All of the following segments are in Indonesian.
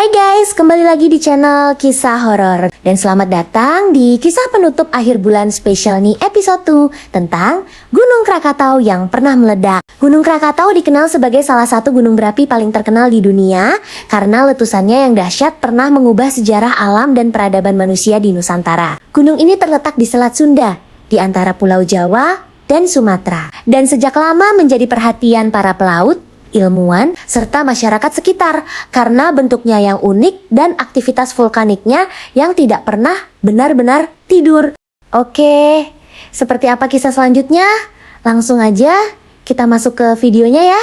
Hai guys, kembali lagi di channel Kisah Horor. Dan selamat datang di kisah penutup akhir bulan spesial nih episode 2 tentang Gunung Krakatau yang pernah meledak. Gunung Krakatau dikenal sebagai salah satu gunung berapi paling terkenal di dunia karena letusannya yang dahsyat pernah mengubah sejarah alam dan peradaban manusia di Nusantara. Gunung ini terletak di Selat Sunda, di antara Pulau Jawa dan Sumatera. Dan sejak lama menjadi perhatian para pelaut, ilmuwan, serta masyarakat sekitar karena bentuknya yang unik dan aktivitas vulkaniknya yang tidak pernah benar-benar tidur. Oke, seperti apa kisah selanjutnya? Langsung aja kita masuk ke videonya ya.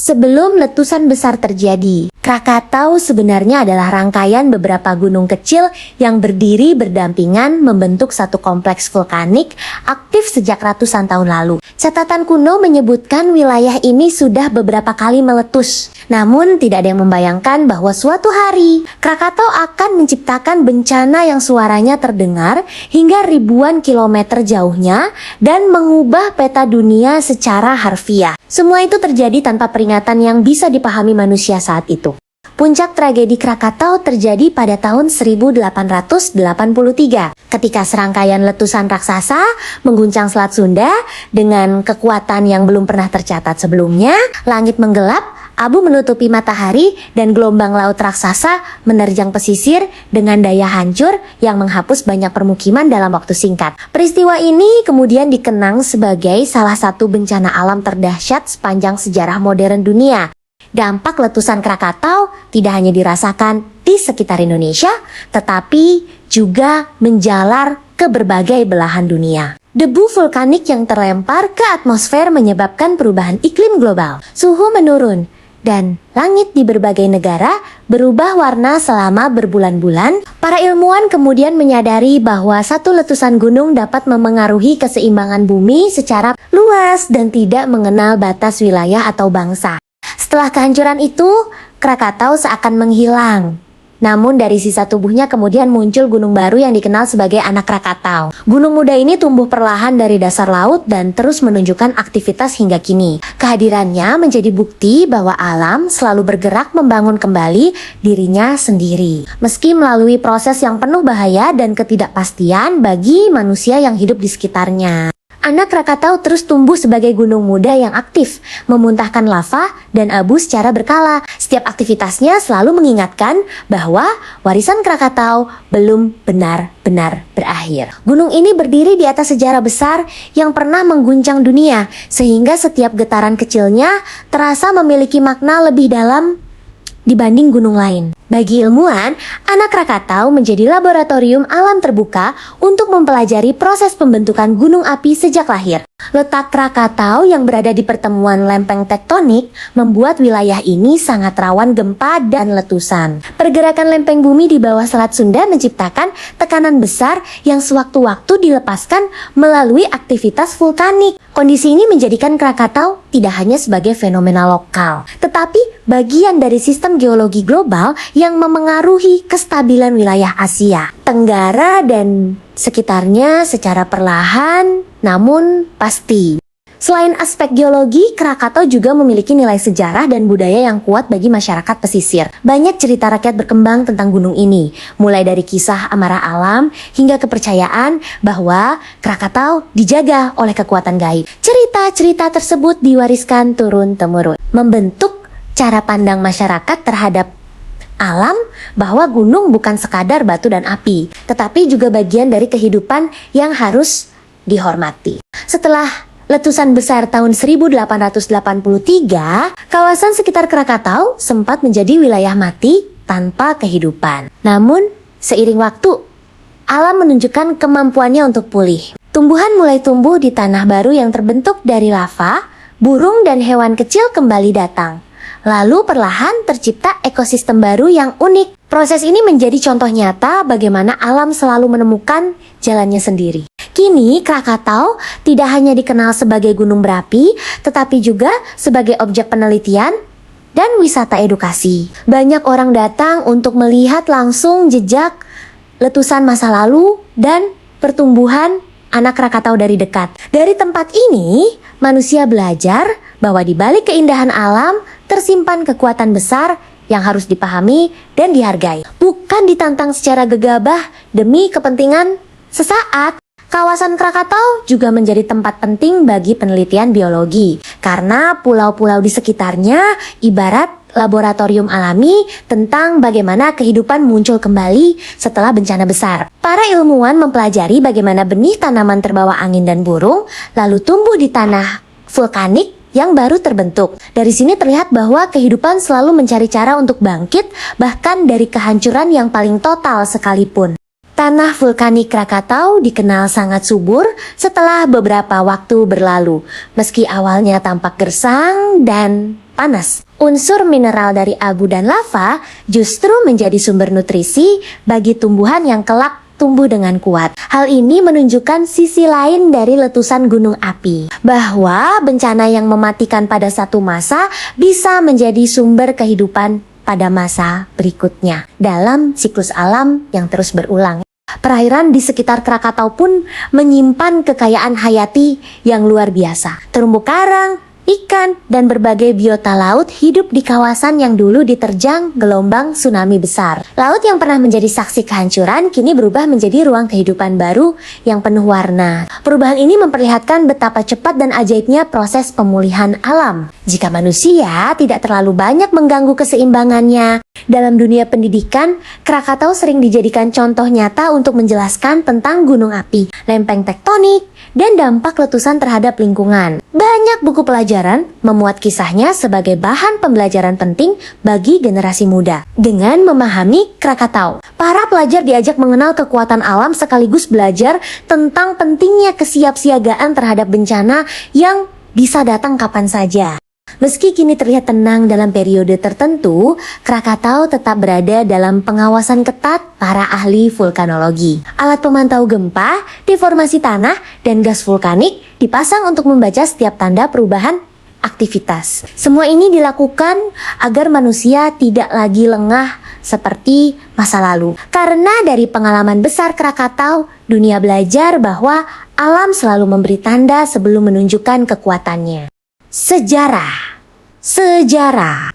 Sebelum letusan besar terjadi, Krakatau sebenarnya adalah rangkaian beberapa gunung kecil yang berdiri berdampingan membentuk satu kompleks vulkanik aktif sejak ratusan tahun lalu. Catatan kuno menyebutkan wilayah ini sudah beberapa kali meletus. Namun tidak ada yang membayangkan bahwa suatu hari Krakatau akan menciptakan bencana yang suaranya terdengar hingga ribuan kilometer jauhnya dan mengubah peta dunia secara harfiah. Semua itu terjadi tanpa peringatan yang bisa dipahami manusia saat itu. Puncak tragedi Krakatau terjadi pada tahun 1883 ketika serangkaian letusan raksasa mengguncang Selat Sunda dengan kekuatan yang belum pernah tercatat sebelumnya. Langit menggelap, abu menutupi matahari, dan gelombang laut raksasa menerjang pesisir dengan daya hancur yang menghapus banyak permukiman dalam waktu singkat. Peristiwa ini kemudian dikenang sebagai salah satu bencana alam terdahsyat sepanjang sejarah modern dunia. Dampak letusan Krakatau tidak hanya dirasakan di sekitar Indonesia, tetapi juga menjalar ke berbagai belahan dunia. Debu vulkanik yang terlempar ke atmosfer menyebabkan perubahan iklim global. Suhu menurun, dan langit di berbagai negara berubah warna selama berbulan-bulan. Para ilmuwan kemudian menyadari bahwa satu letusan gunung dapat memengaruhi keseimbangan bumi secara luas dan tidak mengenal batas wilayah atau bangsa. Setelah kehancuran itu, Krakatau seakan menghilang. Namun dari sisa tubuhnya kemudian muncul gunung baru yang dikenal sebagai anak Krakatau. Gunung muda ini tumbuh perlahan dari dasar laut dan terus menunjukkan aktivitas hingga kini. Kehadirannya menjadi bukti bahwa alam selalu bergerak membangun kembali dirinya sendiri. Meski melalui proses yang penuh bahaya dan ketidakpastian bagi manusia yang hidup di sekitarnya. Anak Krakatau terus tumbuh sebagai gunung muda yang aktif, memuntahkan lava dan abu secara berkala. Setiap aktivitasnya selalu mengingatkan bahwa warisan Krakatau belum benar-benar berakhir. Gunung ini berdiri di atas sejarah besar yang pernah mengguncang dunia, sehingga setiap getaran kecilnya terasa memiliki makna lebih dalam dibanding gunung lain. Bagi ilmuwan, anak Krakatau menjadi laboratorium alam terbuka untuk mempelajari proses pembentukan gunung api sejak lahir. Letak Krakatau yang berada di pertemuan lempeng tektonik membuat wilayah ini sangat rawan gempa dan letusan. Pergerakan lempeng bumi di bawah Selat Sunda menciptakan tekanan besar yang sewaktu-waktu dilepaskan melalui aktivitas vulkanik. Kondisi ini menjadikan Krakatau tidak hanya sebagai fenomena lokal, tetapi bagian dari sistem geologi global yang memengaruhi kestabilan wilayah Asia Tenggara dan sekitarnya secara perlahan namun pasti. Selain aspek geologi, Krakatau juga memiliki nilai sejarah dan budaya yang kuat bagi masyarakat pesisir. Banyak cerita rakyat berkembang tentang gunung ini, mulai dari kisah amarah alam hingga kepercayaan bahwa Krakatau dijaga oleh kekuatan gaib. Cerita-cerita tersebut diwariskan turun-temurun, membentuk cara pandang masyarakat terhadap alam bahwa gunung bukan sekadar batu dan api, tetapi juga bagian dari kehidupan yang harus dihormati. Setelah letusan besar tahun 1883, kawasan sekitar Krakatau sempat menjadi wilayah mati tanpa kehidupan. Namun, seiring waktu, alam menunjukkan kemampuannya untuk pulih. Tumbuhan mulai tumbuh di tanah baru yang terbentuk dari lava, burung dan hewan kecil kembali datang. Lalu perlahan tercipta ekosistem baru yang unik. Proses ini menjadi contoh nyata bagaimana alam selalu menemukan jalannya sendiri. Kini Krakatau tidak hanya dikenal sebagai gunung berapi, tetapi juga sebagai objek penelitian dan wisata edukasi. Banyak orang datang untuk melihat langsung jejak letusan masa lalu dan pertumbuhan anak Krakatau dari dekat. Dari tempat ini, manusia belajar bahwa di balik keindahan alam tersimpan kekuatan besar yang harus dipahami dan dihargai. Bukan ditantang secara gegabah demi kepentingan sesaat. Kawasan Krakatau juga menjadi tempat penting bagi penelitian biologi karena pulau-pulau di sekitarnya ibarat laboratorium alami tentang bagaimana kehidupan muncul kembali setelah bencana besar. Para ilmuwan mempelajari bagaimana benih tanaman terbawa angin dan burung lalu tumbuh di tanah vulkanik yang baru terbentuk. Dari sini terlihat bahwa kehidupan selalu mencari cara untuk bangkit bahkan dari kehancuran yang paling total sekalipun. Tanah vulkanik Krakatau dikenal sangat subur setelah beberapa waktu berlalu. Meski awalnya tampak gersang dan panas, unsur mineral dari abu dan lava justru menjadi sumber nutrisi bagi tumbuhan yang kelak tumbuh dengan kuat. Hal ini menunjukkan sisi lain dari letusan gunung api, bahwa bencana yang mematikan pada satu masa bisa menjadi sumber kehidupan pada masa berikutnya dalam siklus alam yang terus berulang. Perairan di sekitar Krakatau pun menyimpan kekayaan hayati yang luar biasa. Terumbu karang, ikan, dan berbagai biota laut hidup di kawasan yang dulu diterjang gelombang tsunami besar. Laut yang pernah menjadi saksi kehancuran kini berubah menjadi ruang kehidupan baru yang penuh warna. Perubahan ini memperlihatkan betapa cepat dan ajaibnya proses pemulihan alam. Jika manusia tidak terlalu banyak mengganggu keseimbangannya. Dalam dunia pendidikan, Krakatau sering dijadikan contoh nyata untuk menjelaskan tentang gunung api, lempeng tektonik, dan dampak letusan terhadap lingkungan. Banyak buku pelajaran memuat kisahnya sebagai bahan pembelajaran penting bagi generasi muda. Dengan memahami Krakatau, para pelajar diajak mengenal kekuatan alam sekaligus belajar tentang pentingnya kesiapsiagaan terhadap bencana yang bisa datang kapan saja. Meski kini terlihat tenang dalam periode tertentu, Krakatau tetap berada dalam pengawasan ketat para ahli vulkanologi. Alat pemantau gempa, deformasi tanah, dan gas vulkanik dipasang untuk membaca setiap tanda perubahan aktivitas. Semua ini dilakukan agar manusia tidak lagi lengah seperti masa lalu. Karena dari pengalaman besar Krakatau, dunia belajar bahwa alam selalu memberi tanda sebelum menunjukkan kekuatannya. Sejarah.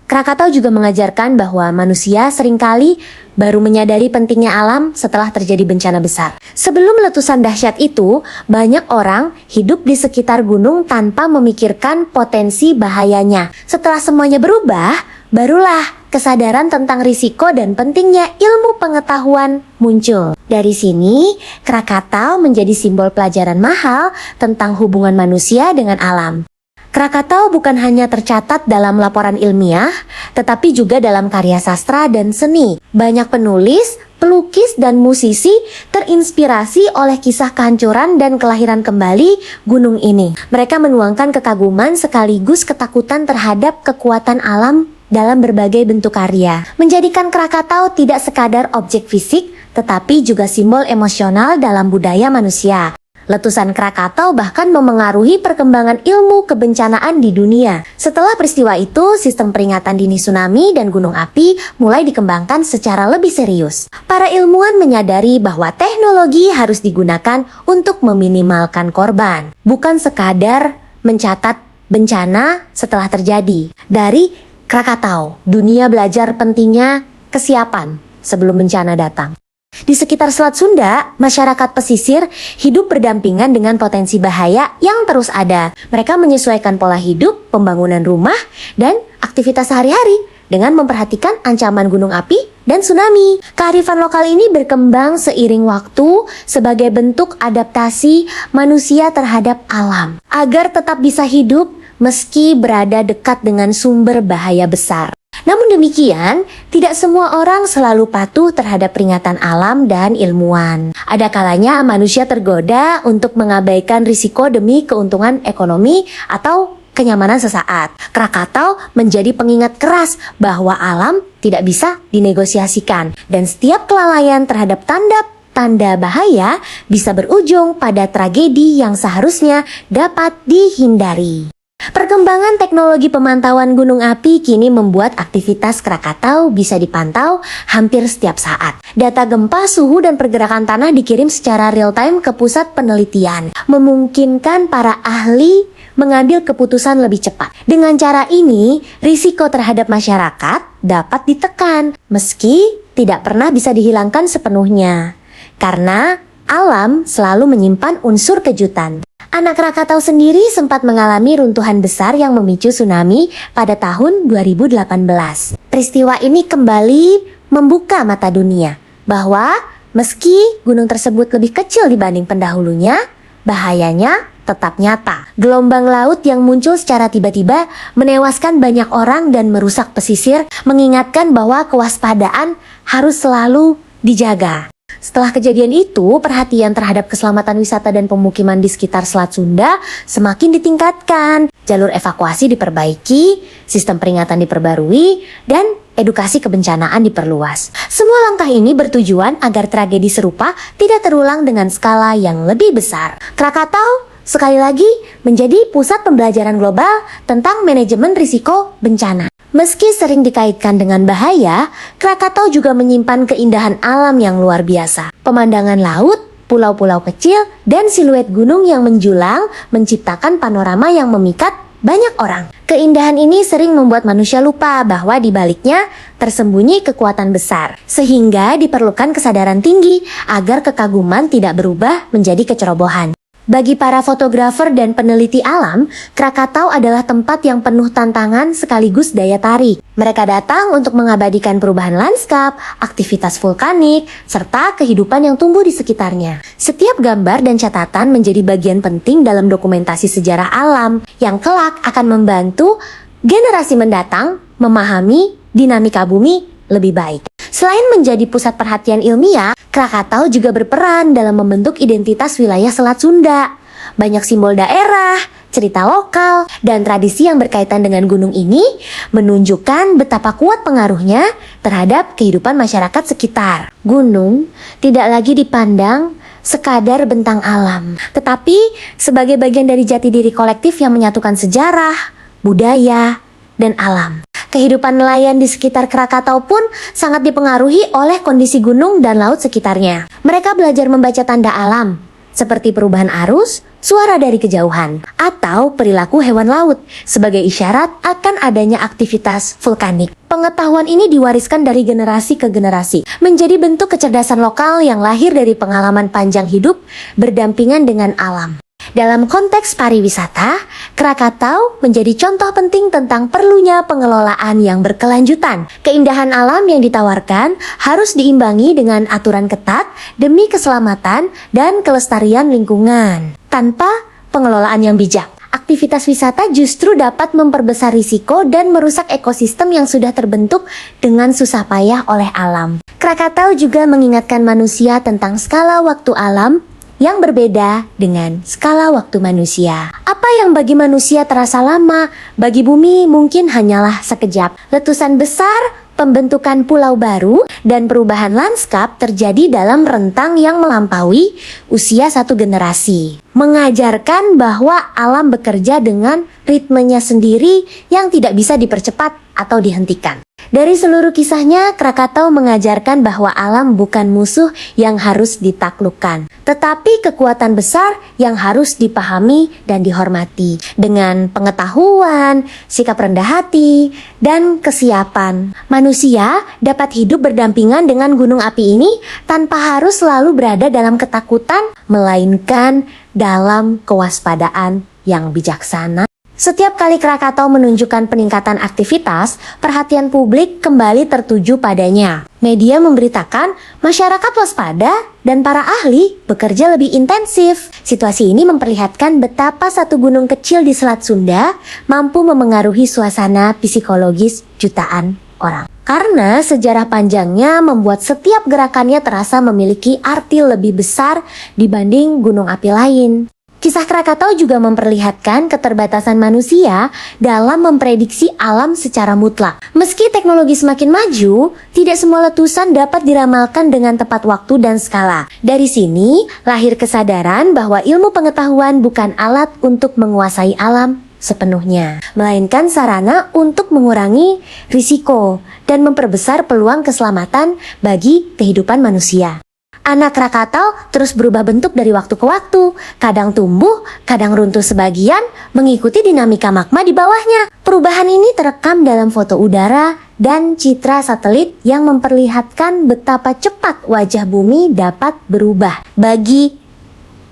Krakatau juga mengajarkan bahwa manusia seringkali baru menyadari pentingnya alam setelah terjadi bencana besar. Sebelum letusan dahsyat itu, banyak orang hidup di sekitar gunung tanpa memikirkan potensi bahayanya. Setelah semuanya berubah, barulah kesadaran tentang risiko dan pentingnya ilmu pengetahuan muncul. Dari sini, Krakatau menjadi simbol pelajaran mahal tentang hubungan manusia dengan alam. Krakatau bukan hanya tercatat dalam laporan ilmiah, tetapi juga dalam karya sastra dan seni. Banyak penulis, pelukis, dan musisi terinspirasi oleh kisah kehancuran dan kelahiran kembali gunung ini. Mereka menuangkan kekaguman sekaligus ketakutan terhadap kekuatan alam dalam berbagai bentuk karya. Menjadikan Krakatau tidak sekadar objek fisik, tetapi juga simbol emosional dalam budaya manusia. Letusan Krakatau bahkan memengaruhi perkembangan ilmu kebencanaan di dunia. Setelah peristiwa itu, sistem peringatan dini tsunami dan gunung api mulai dikembangkan secara lebih serius. Para ilmuwan menyadari bahwa teknologi harus digunakan untuk meminimalkan korban, bukan sekadar mencatat bencana setelah terjadi. Dari Krakatau, dunia belajar pentingnya kesiapan sebelum bencana datang. Di sekitar Selat Sunda, masyarakat pesisir hidup berdampingan dengan potensi bahaya yang terus ada. Mereka menyesuaikan pola hidup, pembangunan rumah, dan aktivitas sehari-hari dengan memperhatikan ancaman gunung api dan tsunami. Kearifan lokal ini berkembang seiring waktu sebagai bentuk adaptasi manusia terhadap alam, agar tetap bisa hidup meski berada dekat dengan sumber bahaya besar. Namun demikian, tidak semua orang selalu patuh terhadap peringatan alam dan ilmuwan. Ada kalanya manusia tergoda untuk mengabaikan risiko demi keuntungan ekonomi atau kenyamanan sesaat. Krakatau menjadi pengingat keras bahwa alam tidak bisa dinegosiasikan, dan setiap kelalaian terhadap tanda bahaya bisa berujung pada tragedi yang seharusnya dapat dihindari. Perkembangan teknologi pemantauan gunung api kini membuat aktivitas Krakatau bisa dipantau hampir setiap saat. Data gempa, suhu, dan pergerakan tanah dikirim secara real-time ke pusat penelitian, memungkinkan para ahli mengambil keputusan lebih cepat. Dengan cara ini, risiko terhadap masyarakat dapat ditekan, meski tidak pernah bisa dihilangkan sepenuhnya. Karena alam selalu menyimpan unsur kejutan. Anak Krakatau sendiri sempat mengalami runtuhan besar yang memicu tsunami pada tahun 2018. Peristiwa ini kembali membuka mata dunia bahwa meski gunung tersebut lebih kecil dibanding pendahulunya, bahayanya tetap nyata. Gelombang laut yang muncul secara tiba-tiba menewaskan banyak orang dan merusak pesisir, mengingatkan bahwa kewaspadaan harus selalu dijaga. Setelah kejadian itu, perhatian terhadap keselamatan wisata dan pemukiman di sekitar Selat Sunda semakin ditingkatkan. Jalur evakuasi diperbaiki, sistem peringatan diperbarui, dan edukasi kebencanaan diperluas. Semua langkah ini bertujuan agar tragedi serupa tidak terulang dengan skala yang lebih besar. Krakatau sekali lagi menjadi pusat pembelajaran global tentang manajemen risiko bencana. Meski sering dikaitkan dengan bahaya, Krakatau juga menyimpan keindahan alam yang luar biasa. Pemandangan laut, pulau-pulau kecil, dan siluet gunung yang menjulang menciptakan panorama yang memikat banyak orang. Keindahan ini sering membuat manusia lupa bahwa di baliknya tersembunyi kekuatan besar, sehingga diperlukan kesadaran tinggi agar kekaguman tidak berubah menjadi kecerobohan. Bagi para fotografer dan peneliti alam, Krakatau adalah tempat yang penuh tantangan sekaligus daya tarik. Mereka datang untuk mengabadikan perubahan lanskap, aktivitas vulkanik, serta kehidupan yang tumbuh di sekitarnya. Setiap gambar dan catatan menjadi bagian penting dalam dokumentasi sejarah alam yang kelak akan membantu generasi mendatang memahami dinamika bumi lebih baik. Selain menjadi pusat perhatian ilmiah, Krakatau juga berperan dalam membentuk identitas wilayah Selat Sunda. Banyak simbol daerah, cerita lokal, dan tradisi yang berkaitan dengan gunung ini menunjukkan betapa kuat pengaruhnya terhadap kehidupan masyarakat sekitar. Gunung tidak lagi dipandang sekadar bentang alam, tetapi sebagai bagian dari jati diri kolektif yang menyatukan sejarah, budaya, dan alam. Kehidupan nelayan di sekitar Krakatau pun sangat dipengaruhi oleh kondisi gunung dan laut sekitarnya. Mereka belajar membaca tanda alam, seperti perubahan arus, suara dari kejauhan, atau perilaku hewan laut sebagai isyarat akan adanya aktivitas vulkanik. Pengetahuan ini diwariskan dari generasi ke generasi, menjadi bentuk kecerdasan lokal yang lahir dari pengalaman panjang hidup berdampingan dengan alam. Dalam konteks pariwisata, Krakatau menjadi contoh penting tentang perlunya pengelolaan yang berkelanjutan. Keindahan alam yang ditawarkan harus diimbangi dengan aturan ketat demi keselamatan dan kelestarian lingkungan. Tanpa pengelolaan yang bijak, aktivitas wisata justru dapat memperbesar risiko dan merusak ekosistem yang sudah terbentuk dengan susah payah oleh alam. Krakatau juga mengingatkan manusia tentang skala waktu alam yang berbeda dengan skala waktu manusia. Apa yang bagi manusia terasa lama, bagi bumi mungkin hanyalah sekejap. Letusan besar, pembentukan pulau baru, dan perubahan lanskap terjadi dalam rentang yang melampaui usia satu generasi. Mengajarkan bahwa alam bekerja dengan ritmenya sendiri yang tidak bisa dipercepat atau dihentikan. Dari seluruh kisahnya, Krakatau mengajarkan bahwa alam bukan musuh yang harus ditaklukkan, tetapi kekuatan besar yang harus dipahami dan dihormati. Dengan pengetahuan, sikap rendah hati, dan kesiapan, manusia dapat hidup berdampingan dengan gunung api ini tanpa harus selalu berada dalam ketakutan, melainkan dalam kewaspadaan yang bijaksana. Setiap kali Krakatau menunjukkan peningkatan aktivitas, perhatian publik kembali tertuju padanya. Media memberitakan masyarakat waspada dan para ahli bekerja lebih intensif. Situasi ini memperlihatkan betapa satu gunung kecil di Selat Sunda mampu memengaruhi suasana psikologis jutaan orang. Karena sejarah panjangnya membuat setiap gerakannya terasa memiliki arti lebih besar dibanding gunung api lain. Kisah Krakatau juga memperlihatkan keterbatasan manusia dalam memprediksi alam secara mutlak. Meski teknologi semakin maju, tidak semua letusan dapat diramalkan dengan tepat waktu dan skala. Dari sini, lahir kesadaran bahwa ilmu pengetahuan bukan alat untuk menguasai alam sepenuhnya, melainkan sarana untuk mengurangi risiko dan memperbesar peluang keselamatan bagi kehidupan manusia. Anak Krakatau terus berubah bentuk dari waktu ke waktu, kadang tumbuh, kadang runtuh sebagian, mengikuti dinamika magma di bawahnya. Perubahan ini terekam dalam foto udara dan citra satelit yang memperlihatkan betapa cepat wajah bumi dapat berubah. Bagi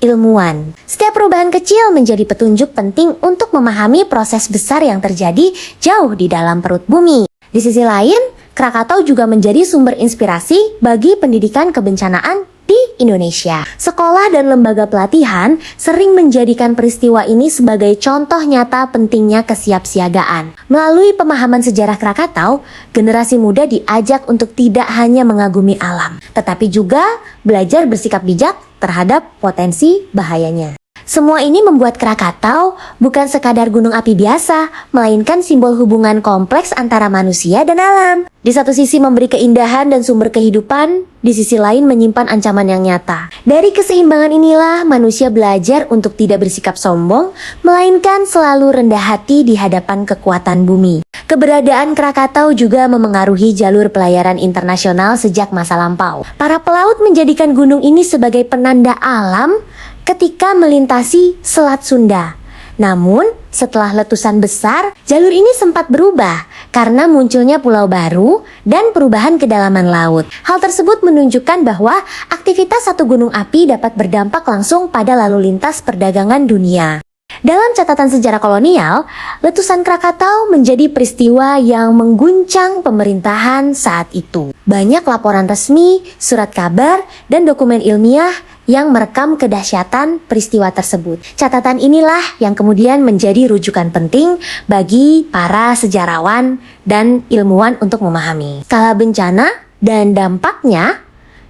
ilmuwan, setiap perubahan kecil menjadi petunjuk penting untuk memahami proses besar yang terjadi jauh di dalam perut bumi. Di sisi lain, Krakatau juga menjadi sumber inspirasi bagi pendidikan kebencanaan di Indonesia. Sekolah dan lembaga pelatihan sering menjadikan peristiwa ini sebagai contoh nyata pentingnya kesiapsiagaan. Melalui pemahaman sejarah Krakatau, generasi muda diajak untuk tidak hanya mengagumi alam, tetapi juga belajar bersikap bijak terhadap potensi bahayanya. Semua ini membuat Krakatau bukan sekadar gunung api biasa, melainkan simbol hubungan kompleks antara manusia dan alam. Di satu sisi memberi keindahan dan sumber kehidupan, di sisi lain menyimpan ancaman yang nyata. Dari keseimbangan inilah manusia belajar untuk tidak bersikap sombong, melainkan selalu rendah hati di hadapan kekuatan bumi. Keberadaan Krakatau juga memengaruhi jalur pelayaran internasional sejak masa lampau. Para pelaut menjadikan gunung ini sebagai penanda alam ketika melintasi Selat Sunda. Namun, setelah letusan besar, jalur ini sempat berubah karena munculnya pulau baru dan perubahan kedalaman laut. Hal tersebut menunjukkan bahwa aktivitas satu gunung api dapat berdampak langsung pada lalu lintas perdagangan dunia. Dalam catatan sejarah kolonial, letusan Krakatau menjadi peristiwa yang mengguncang pemerintahan saat itu. Banyak laporan resmi, surat kabar, dan dokumen ilmiah yang merekam kedahsyatan peristiwa tersebut. Catatan inilah yang kemudian menjadi rujukan penting bagi para sejarawan dan ilmuwan untuk memahami skala bencana dan dampaknya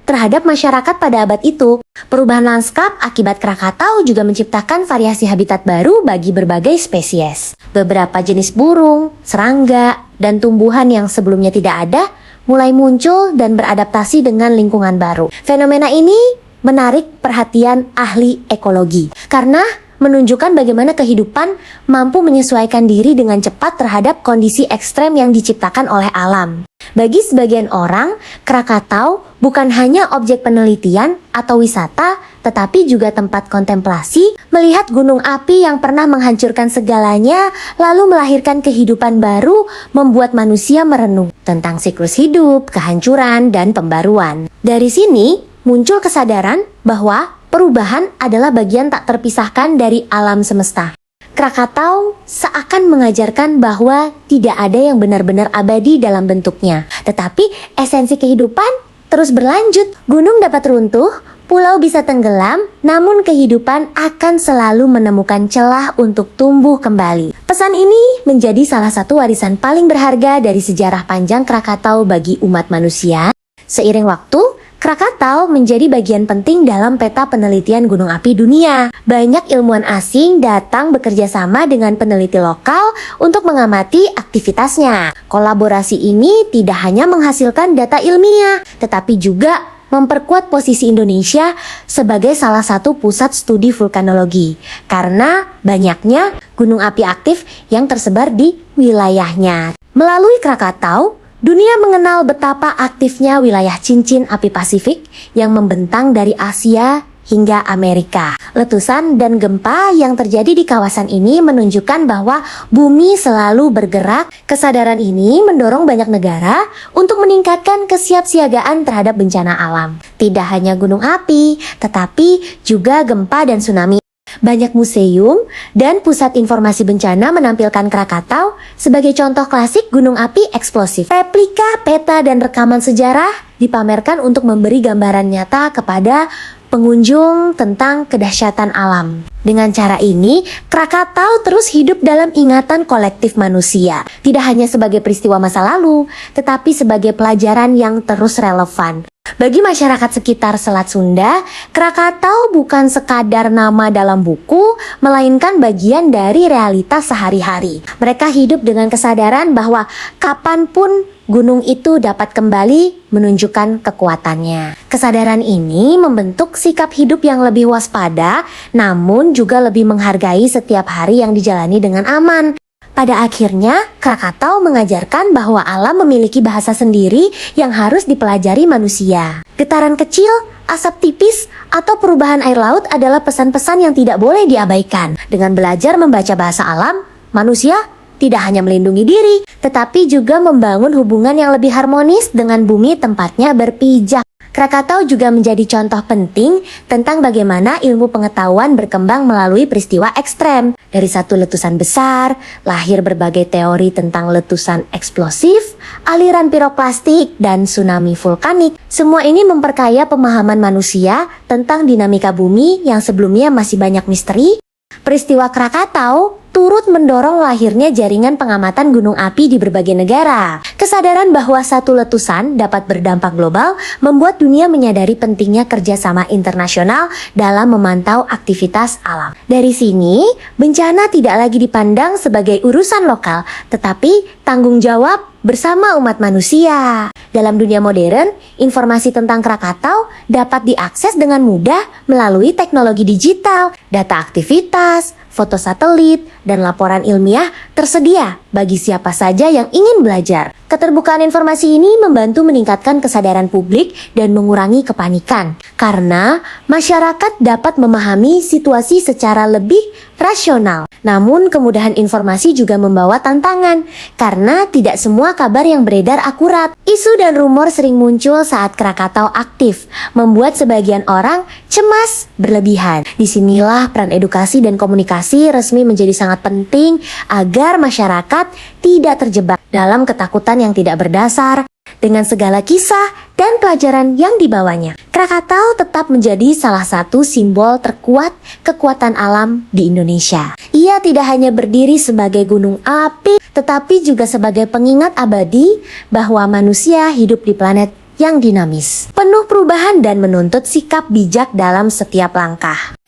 terhadap masyarakat pada abad itu. Perubahan lanskap akibat Krakatau juga menciptakan variasi habitat baru bagi berbagai spesies. Beberapa jenis burung, serangga, dan tumbuhan yang sebelumnya tidak ada mulai muncul dan beradaptasi dengan lingkungan baru. Fenomena ini menarik perhatian ahli ekologi karena menunjukkan bagaimana kehidupan mampu menyesuaikan diri dengan cepat terhadap kondisi ekstrem yang diciptakan oleh alam. Bagi sebagian orang, Krakatau bukan hanya objek penelitian atau wisata, tetapi juga tempat kontemplasi, melihat gunung api yang pernah menghancurkan segalanya, lalu melahirkan kehidupan baru, membuat manusia merenung tentang siklus hidup, kehancuran, dan pembaruan. Dari sini, muncul kesadaran bahwa perubahan adalah bagian tak terpisahkan dari alam semesta. Krakatau seakan mengajarkan bahwa tidak ada yang benar-benar abadi dalam bentuknya, tetapi esensi kehidupan terus berlanjut. Gunung dapat runtuh, pulau bisa tenggelam, namun kehidupan akan selalu menemukan celah untuk tumbuh kembali. Pesan ini menjadi salah satu warisan paling berharga dari sejarah panjang Krakatau bagi umat manusia. Seiring waktu, Krakatau menjadi bagian penting dalam peta penelitian gunung api dunia. Banyak ilmuwan asing datang bekerja sama dengan peneliti lokal untuk mengamati aktivitasnya. Kolaborasi ini tidak hanya menghasilkan data ilmiah, tetapi juga memperkuat posisi Indonesia sebagai salah satu pusat studi vulkanologi karena banyaknya gunung api aktif yang tersebar di wilayahnya. Melalui Krakatau, dunia mengenal betapa aktifnya wilayah cincin api Pasifik yang membentang dari Asia hingga Amerika. Letusan dan gempa yang terjadi di kawasan ini menunjukkan bahwa bumi selalu bergerak. Kesadaran ini mendorong banyak negara untuk meningkatkan kesiapsiagaan terhadap bencana alam. Tidak hanya gunung api, tetapi juga gempa dan tsunami. Banyak museum dan pusat informasi bencana menampilkan Krakatau sebagai contoh klasik gunung api eksplosif. Replika, peta, dan rekaman sejarah dipamerkan untuk memberi gambaran nyata kepada pengunjung tentang kedahsyatan alam. Dengan cara ini, Krakatau terus hidup dalam ingatan kolektif manusia, tidak hanya sebagai peristiwa masa lalu, tetapi sebagai pelajaran yang terus relevan. Bagi masyarakat sekitar Selat Sunda, Krakatau bukan sekadar nama dalam buku, melainkan bagian dari realitas sehari-hari. Mereka hidup dengan kesadaran bahwa kapanpun gunung itu dapat kembali menunjukkan kekuatannya. Kesadaran ini membentuk sikap hidup yang lebih waspada, namun juga lebih menghargai setiap hari yang dijalani dengan aman. Pada akhirnya, Krakatau mengajarkan bahwa alam memiliki bahasa sendiri yang harus dipelajari manusia. Getaran kecil, asap tipis, atau perubahan air laut adalah pesan-pesan yang tidak boleh diabaikan. Dengan belajar membaca bahasa alam, manusia tidak hanya melindungi diri, tetapi juga membangun hubungan yang lebih harmonis dengan bumi tempatnya berpijak. Krakatau juga menjadi contoh penting tentang bagaimana ilmu pengetahuan berkembang melalui peristiwa ekstrem. Dari satu letusan besar, lahir berbagai teori tentang letusan eksplosif, aliran piroklastik, dan tsunami vulkanik. Semua ini memperkaya pemahaman manusia tentang dinamika bumi yang sebelumnya masih banyak misteri. Peristiwa Krakatau turut mendorong lahirnya jaringan pengamatan gunung api di berbagai negara. Kesadaran bahwa satu letusan dapat berdampak global membuat dunia menyadari pentingnya kerjasama internasional dalam memantau aktivitas alam. Dari sini, bencana tidak lagi dipandang sebagai urusan lokal, tetapi tanggung jawab bersama umat manusia. Dalam dunia modern, informasi tentang Krakatau dapat diakses dengan mudah melalui teknologi digital, data aktivitas, foto satelit, dan laporan ilmiah tersedia bagi siapa saja yang ingin belajar. Keterbukaan informasi ini membantu meningkatkan kesadaran publik dan mengurangi kepanikan, karena masyarakat dapat memahami situasi secara lebih rasional. Namun kemudahan informasi juga membawa tantangan, karena tidak semua kabar yang beredar akurat. Isu dan rumor sering muncul saat Krakatau aktif, membuat sebagian orang cemas berlebihan. Disinilah peran edukasi dan komunikasi resmi menjadi sangat penting agar masyarakat tidak terjebak dalam ketakutan yang tidak berdasar. Dengan segala kisah dan pelajaran yang dibawanya, Krakatau tetap menjadi salah satu simbol terkuat kekuatan alam di Indonesia. Ia tidak hanya berdiri sebagai gunung api, tetapi juga sebagai pengingat abadi bahwa manusia hidup di planet yang dinamis, penuh perubahan dan menuntut sikap bijak dalam setiap langkah.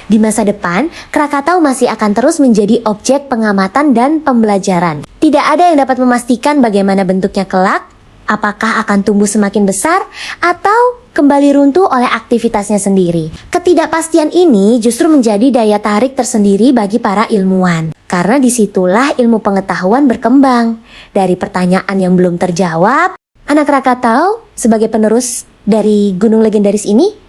Di masa depan, Krakatau masih akan terus menjadi objek pengamatan dan pembelajaran. Tidak ada yang dapat memastikan bagaimana bentuknya kelak, apakah akan tumbuh semakin besar, atau kembali runtuh oleh aktivitasnya sendiri. Ketidakpastian ini justru menjadi daya tarik tersendiri bagi para ilmuwan. Karena disitulah ilmu pengetahuan berkembang. Dari pertanyaan yang belum terjawab, anak Krakatau sebagai penerus dari gunung legendaris ini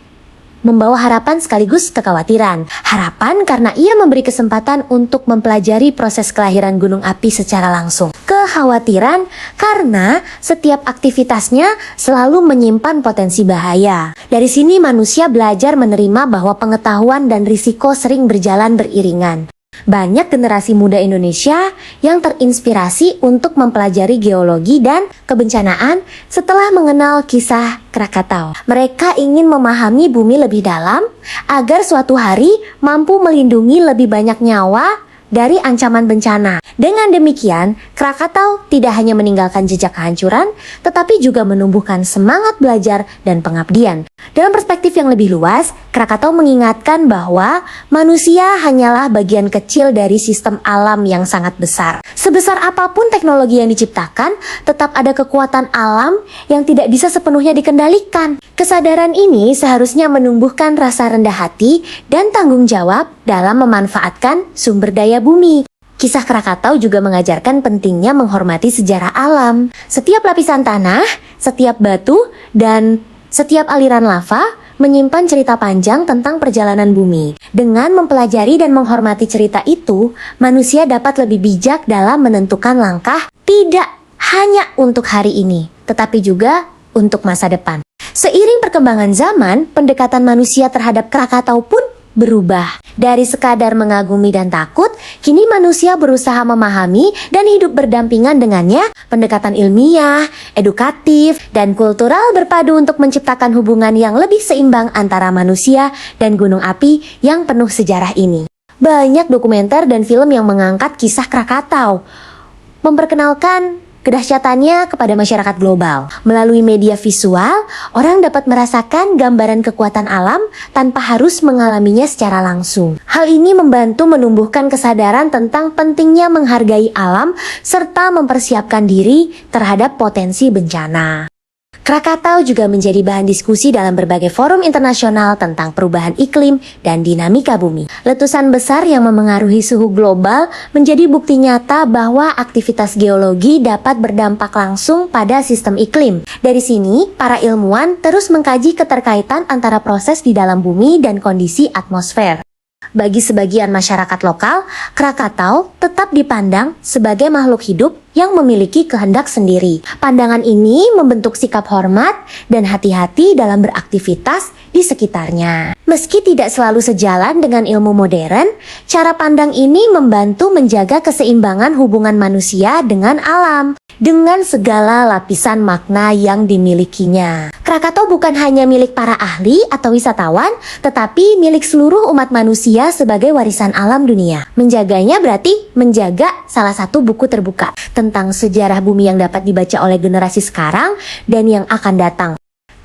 membawa harapan sekaligus kekhawatiran. Harapan karena ia memberi kesempatan untuk mempelajari proses kelahiran gunung api secara langsung. Kekhawatiran karena setiap aktivitasnya selalu menyimpan potensi bahaya. Dari sini manusia belajar menerima bahwa pengetahuan dan risiko sering berjalan beriringan. Banyak generasi muda Indonesia yang terinspirasi untuk mempelajari geologi dan kebencanaan setelah mengenal kisah Krakatau. Mereka ingin memahami bumi lebih dalam agar suatu hari mampu melindungi lebih banyak nyawa dari ancaman bencana. Dengan demikian, Krakatau tidak hanya meninggalkan jejak kehancuran, tetapi juga menumbuhkan semangat belajar dan pengabdian. Dalam perspektif yang lebih luas, Krakatau mengingatkan bahwa manusia hanyalah bagian kecil dari sistem alam yang sangat besar. Sebesar apapun teknologi yang diciptakan, tetap ada kekuatan alam yang tidak bisa sepenuhnya dikendalikan. Kesadaran ini seharusnya menumbuhkan rasa rendah hati dan tanggung jawab dalam memanfaatkan sumber daya bumi. Kisah Krakatau juga mengajarkan pentingnya menghormati sejarah alam. Setiap lapisan tanah, setiap batu, dan setiap aliran lava menyimpan cerita panjang tentang perjalanan bumi. Dengan mempelajari dan menghormati cerita itu, manusia dapat lebih bijak dalam menentukan langkah tidak hanya untuk hari ini, tetapi juga untuk masa depan. Seiring perkembangan zaman, pendekatan manusia terhadap Krakatau pun berubah. Dari sekadar mengagumi dan takut, kini manusia berusaha memahami dan hidup berdampingan dengannya. Pendekatan ilmiah, edukatif, dan kultural berpadu untuk menciptakan hubungan yang lebih seimbang antara manusia dan gunung api yang penuh sejarah ini. Banyak dokumenter dan film yang mengangkat kisah Krakatau, memperkenalkan kedahsyatannya kepada masyarakat global. Melalui media visual, orang dapat merasakan gambaran kekuatan alam tanpa harus mengalaminya secara langsung. Hal ini membantu menumbuhkan kesadaran tentang pentingnya menghargai alam serta mempersiapkan diri terhadap potensi bencana. Krakatau juga menjadi bahan diskusi dalam berbagai forum internasional tentang perubahan iklim dan dinamika bumi. Letusan besar yang memengaruhi suhu global menjadi bukti nyata bahwa aktivitas geologi dapat berdampak langsung pada sistem iklim. Dari sini, para ilmuwan terus mengkaji keterkaitan antara proses di dalam bumi dan kondisi atmosfer. Bagi sebagian masyarakat lokal, Krakatau tetap dipandang sebagai makhluk hidup yang memiliki kehendak sendiri. Pandangan ini membentuk sikap hormat dan hati-hati dalam beraktivitas di sekitarnya. Meski tidak selalu sejalan dengan ilmu modern, cara pandang ini membantu menjaga keseimbangan hubungan manusia dengan alam, dengan segala lapisan makna yang dimilikinya. Krakatau bukan hanya milik para ahli atau wisatawan, tetapi milik seluruh umat manusia sebagai warisan alam dunia. Menjaganya berarti menjaga salah satu buku terbuka tentang sejarah bumi yang dapat dibaca oleh generasi sekarang dan yang akan datang.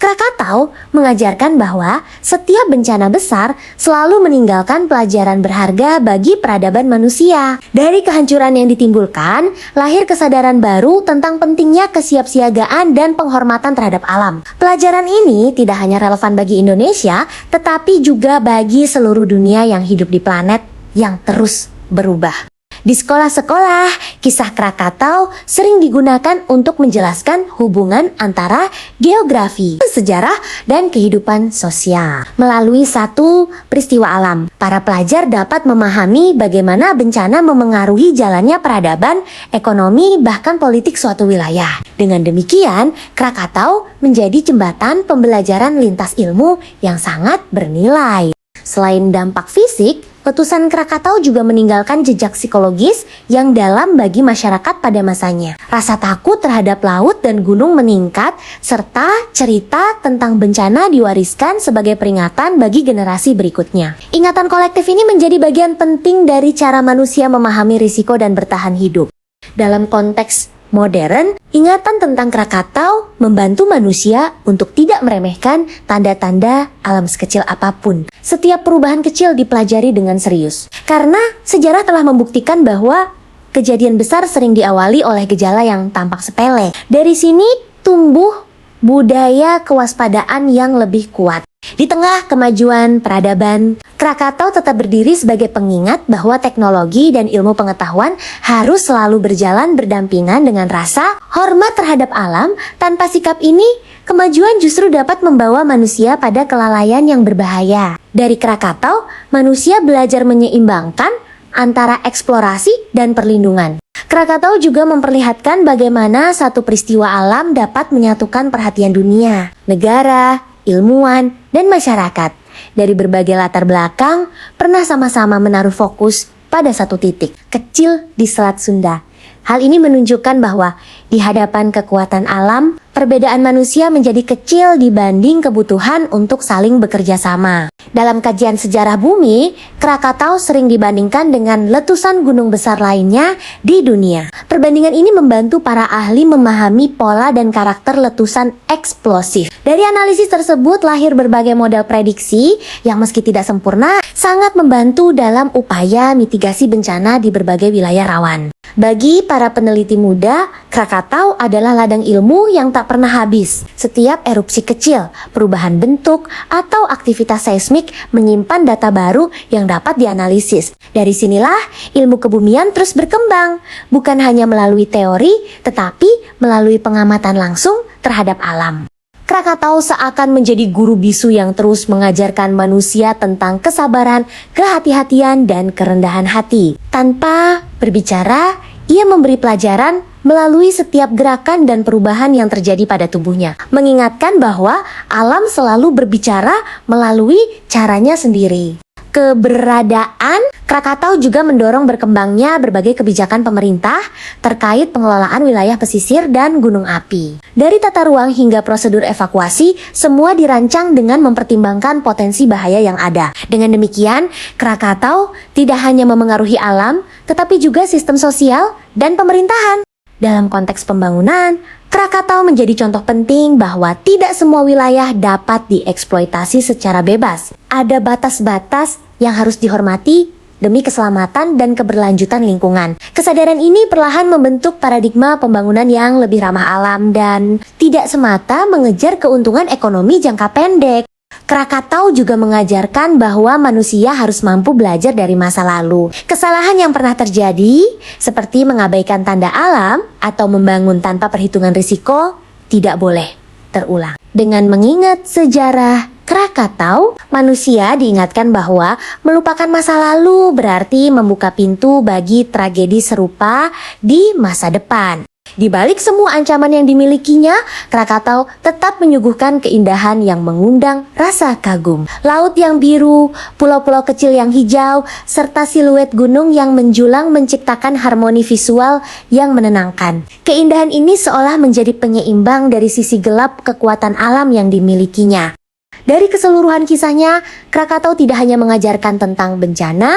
Krakatau mengajarkan bahwa setiap bencana besar selalu meninggalkan pelajaran berharga bagi peradaban manusia. Dari kehancuran yang ditimbulkan, lahir kesadaran baru tentang pentingnya kesiapsiagaan dan penghormatan terhadap alam. Pelajaran ini tidak hanya relevan bagi Indonesia, tetapi juga bagi seluruh dunia yang hidup di planet yang terus berubah. Di sekolah-sekolah, kisah Krakatau sering digunakan untuk menjelaskan hubungan antara geografi, sejarah, dan kehidupan sosial. Melalui satu peristiwa alam, para pelajar dapat memahami bagaimana bencana memengaruhi jalannya peradaban, ekonomi, bahkan politik suatu wilayah. Dengan demikian, Krakatau menjadi jembatan pembelajaran lintas ilmu yang sangat bernilai. Selain dampak fisik, letusan Krakatau juga meninggalkan jejak psikologis yang dalam bagi masyarakat pada masanya. Rasa takut terhadap laut dan gunung meningkat, serta cerita tentang bencana diwariskan sebagai peringatan bagi generasi berikutnya. Ingatan kolektif ini menjadi bagian penting dari cara manusia memahami risiko dan bertahan hidup. Dalam konteks modern, ingatan tentang Krakatau membantu manusia untuk tidak meremehkan tanda-tanda alam sekecil apapun. Setiap perubahan kecil dipelajari dengan serius. Karena sejarah telah membuktikan bahwa kejadian besar sering diawali oleh gejala yang tampak sepele. Dari sini tumbuh budaya kewaspadaan yang lebih kuat. Di tengah kemajuan peradaban, Krakatau tetap berdiri sebagai pengingat bahwa teknologi dan ilmu pengetahuan harus selalu berjalan berdampingan dengan rasa hormat terhadap alam. Tanpa sikap ini, kemajuan justru dapat membawa manusia pada kelalaian yang berbahaya. Dari Krakatau, manusia belajar menyeimbangkan antara eksplorasi dan perlindungan. Krakatau juga memperlihatkan bagaimana satu peristiwa alam dapat menyatukan perhatian dunia, negara, ilmuwan, dan masyarakat dari berbagai latar belakang pernah sama-sama menaruh fokus pada satu titik kecil di Selat Sunda. Hal ini menunjukkan bahwa di hadapan kekuatan alam, perbedaan manusia menjadi kecil dibanding kebutuhan untuk saling bekerja sama. Dalam kajian sejarah bumi, Krakatau sering dibandingkan dengan letusan gunung besar lainnya di dunia. Perbandingan ini membantu para ahli memahami pola dan karakter letusan eksplosif. Dari analisis tersebut lahir berbagai model prediksi yang meski tidak sempurna, sangat membantu dalam upaya mitigasi bencana di berbagai wilayah rawan. Bagi para peneliti muda, Krakatau adalah ladang ilmu yang tak pernah habis. Setiap erupsi kecil, perubahan bentuk, atau aktivitas seismik menyimpan data baru yang dapat dianalisis. Dari sinilah ilmu kebumian terus berkembang, bukan hanya melalui teori, tetapi melalui pengamatan langsung terhadap alam. Krakatau seakan menjadi guru bisu yang terus mengajarkan manusia tentang kesabaran, kehati-hatian, dan kerendahan hati. Tanpa berbicara, ia memberi pelajaran melalui setiap gerakan dan perubahan yang terjadi pada tubuhnya. Mengingatkan bahwa alam selalu berbicara melalui caranya sendiri. Keberadaan Krakatau juga mendorong berkembangnya berbagai kebijakan pemerintah terkait pengelolaan wilayah pesisir dan gunung api. Dari tata ruang hingga prosedur evakuasi, semua dirancang dengan mempertimbangkan potensi bahaya yang ada. Dengan demikian, Krakatau tidak hanya memengaruhi alam, tetapi juga sistem sosial dan pemerintahan. Dalam konteks pembangunan, Krakatau menjadi contoh penting bahwa tidak semua wilayah dapat dieksploitasi secara bebas. Ada batas-batas yang harus dihormati demi keselamatan dan keberlanjutan lingkungan. Kesadaran ini perlahan membentuk paradigma pembangunan yang lebih ramah alam dan tidak semata mengejar keuntungan ekonomi jangka pendek. Krakatau juga mengajarkan bahwa manusia harus mampu belajar dari masa lalu. Kesalahan yang pernah terjadi, seperti mengabaikan tanda alam atau membangun tanpa perhitungan risiko, tidak boleh terulang. Dengan mengingat sejarah Krakatau, manusia diingatkan bahwa melupakan masa lalu berarti membuka pintu bagi tragedi serupa di masa depan. Di balik semua ancaman yang dimilikinya, Krakatau tetap menyuguhkan keindahan yang mengundang rasa kagum. Laut yang biru, pulau-pulau kecil yang hijau, serta siluet gunung yang menjulang menciptakan harmoni visual yang menenangkan. Keindahan ini seolah menjadi penyeimbang dari sisi gelap kekuatan alam yang dimilikinya. Dari keseluruhan kisahnya, Krakatau tidak hanya mengajarkan tentang bencana,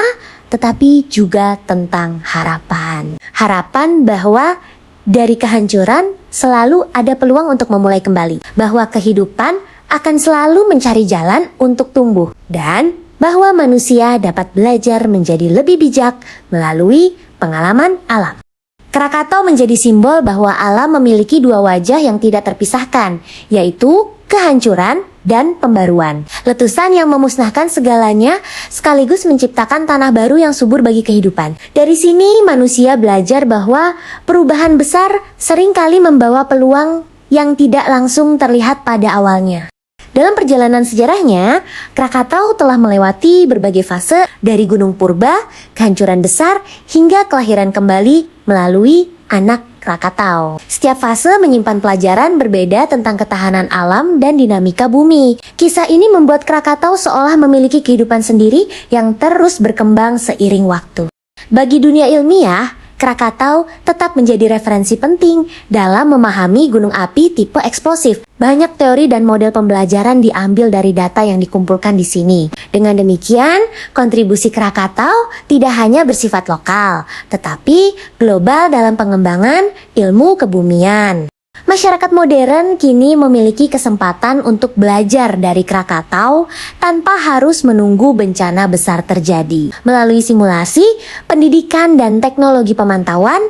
tetapi juga tentang harapan. Harapan bahwa dari kehancuran selalu ada peluang untuk memulai kembali, bahwa kehidupan akan selalu mencari jalan untuk tumbuh, dan bahwa manusia dapat belajar menjadi lebih bijak melalui pengalaman alam. Krakatau menjadi simbol bahwa alam memiliki dua wajah yang tidak terpisahkan, yaitu kehancuran dan pembaruan. Letusan yang memusnahkan segalanya sekaligus menciptakan tanah baru yang subur bagi kehidupan. Dari sini manusia belajar bahwa perubahan besar seringkali membawa peluang yang tidak langsung terlihat pada awalnya. Dalam perjalanan sejarahnya, Krakatau telah melewati berbagai fase dari gunung purba, kehancuran besar, hingga kelahiran kembali melalui anak Krakatau. Setiap fase menyimpan pelajaran berbeda tentang ketahanan alam dan dinamika bumi. Kisah ini membuat Krakatau seolah memiliki kehidupan sendiri yang terus berkembang seiring waktu. Bagi dunia ilmiah, Krakatau tetap menjadi referensi penting dalam memahami gunung api tipe eksplosif. Banyak teori dan model pembelajaran diambil dari data yang dikumpulkan di sini. Dengan demikian, kontribusi Krakatau tidak hanya bersifat lokal, tetapi global dalam pengembangan ilmu kebumian. Masyarakat modern kini memiliki kesempatan untuk belajar dari Krakatau tanpa harus menunggu bencana besar terjadi. Melalui simulasi, pendidikan, dan teknologi pemantauan,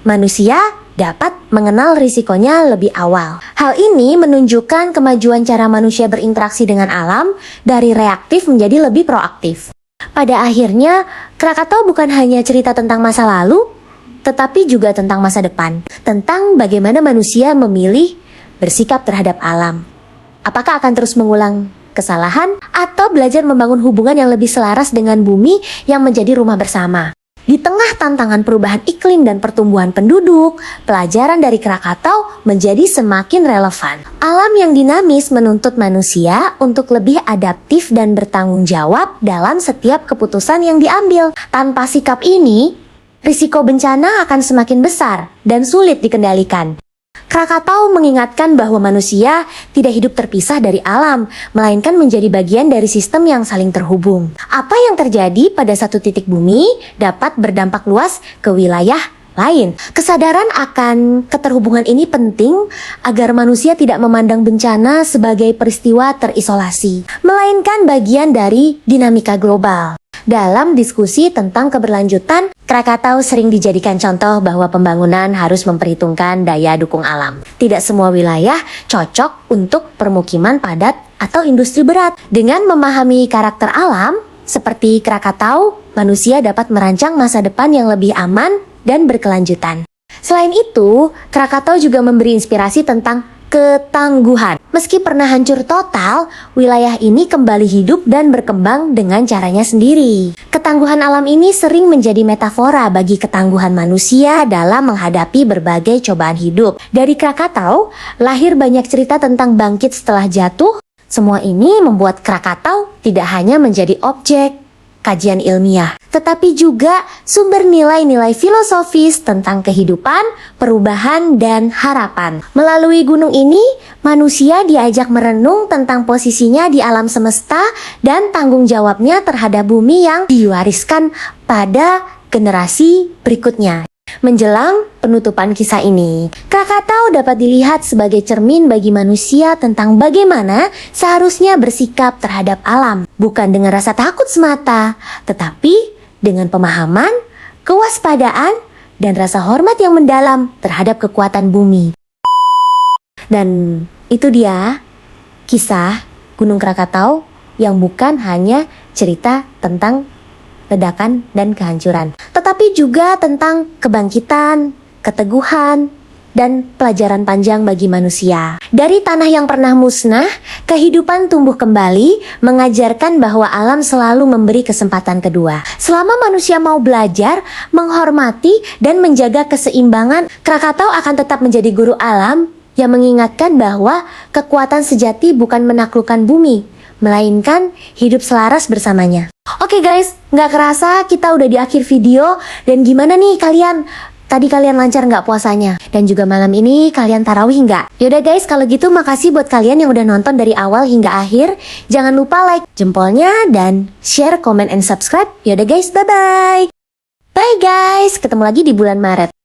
manusia dapat mengenal risikonya lebih awal. Hal ini menunjukkan kemajuan cara manusia berinteraksi dengan alam dari reaktif menjadi lebih proaktif. Pada akhirnya, Krakatau bukan hanya cerita tentang masa lalu, tetapi juga tentang masa depan, tentang bagaimana manusia memilih bersikap terhadap alam. Apakah akan terus mengulang kesalahan atau belajar membangun hubungan yang lebih selaras dengan bumi yang menjadi rumah bersama? Di tengah tantangan perubahan iklim dan pertumbuhan penduduk, pelajaran dari Krakatau menjadi semakin relevan. Alam yang dinamis menuntut manusia untuk lebih adaptif dan bertanggung jawab dalam setiap keputusan yang diambil. Tanpa sikap ini, risiko bencana akan semakin besar dan sulit dikendalikan. Krakatau mengingatkan bahwa manusia tidak hidup terpisah dari alam, melainkan menjadi bagian dari sistem yang saling terhubung. Apa yang terjadi pada satu titik bumi dapat berdampak luas ke wilayah lain. Kesadaran akan keterhubungan ini penting agar manusia tidak memandang bencana sebagai peristiwa terisolasi, melainkan bagian dari dinamika global. Dalam diskusi tentang keberlanjutan, Krakatau sering dijadikan contoh bahwa pembangunan harus memperhitungkan daya dukung alam. Tidak semua wilayah cocok untuk permukiman padat atau industri berat. Dengan memahami karakter alam, seperti Krakatau, manusia dapat merancang masa depan yang lebih aman dan berkelanjutan. Selain itu, Krakatau juga memberi inspirasi tentang ketangguhan. Meski pernah hancur total, wilayah ini kembali hidup dan berkembang dengan caranya sendiri. Ketangguhan alam ini sering menjadi metafora bagi ketangguhan manusia dalam menghadapi berbagai cobaan hidup. Dari Krakatau, lahir banyak cerita tentang bangkit setelah jatuh. Semua ini membuat Krakatau tidak hanya menjadi objek kajian ilmiah, tetapi juga sumber nilai-nilai filosofis tentang kehidupan, perubahan, dan harapan. Melalui gunung ini, manusia diajak merenung tentang posisinya di alam semesta dan tanggung jawabnya terhadap bumi yang diwariskan pada generasi berikutnya. Menjelang penutupan kisah ini, Krakatau dapat dilihat sebagai cermin bagi manusia tentang bagaimana seharusnya bersikap terhadap alam. Bukan dengan rasa takut semata, tetapi dengan pemahaman, kewaspadaan, dan rasa hormat yang mendalam terhadap kekuatan bumi. Dan itu dia kisah Gunung Krakatau yang bukan hanya cerita tentang ledakan dan kehancuran, tetapi juga tentang kebangkitan, keteguhan, dan pelajaran panjang bagi manusia. Dari tanah yang pernah musnah, kehidupan tumbuh kembali, mengajarkan bahwa alam selalu memberi kesempatan kedua. Selama manusia mau belajar, menghormati, dan menjaga keseimbangan, Krakatau akan tetap menjadi guru alam yang mengingatkan bahwa kekuatan sejati bukan menaklukkan bumi, melainkan hidup selaras bersamanya. Oke guys, nggak kerasa kita udah di akhir video. Dan gimana nih kalian? Tadi kalian lancar nggak puasanya? Dan juga malam ini kalian tarawih nggak? Yaudah guys, kalau gitu makasih buat kalian yang udah nonton dari awal hingga akhir. Jangan lupa like jempolnya dan share, comment, and subscribe. Yaudah guys, bye-bye. Bye guys, ketemu lagi di bulan Maret.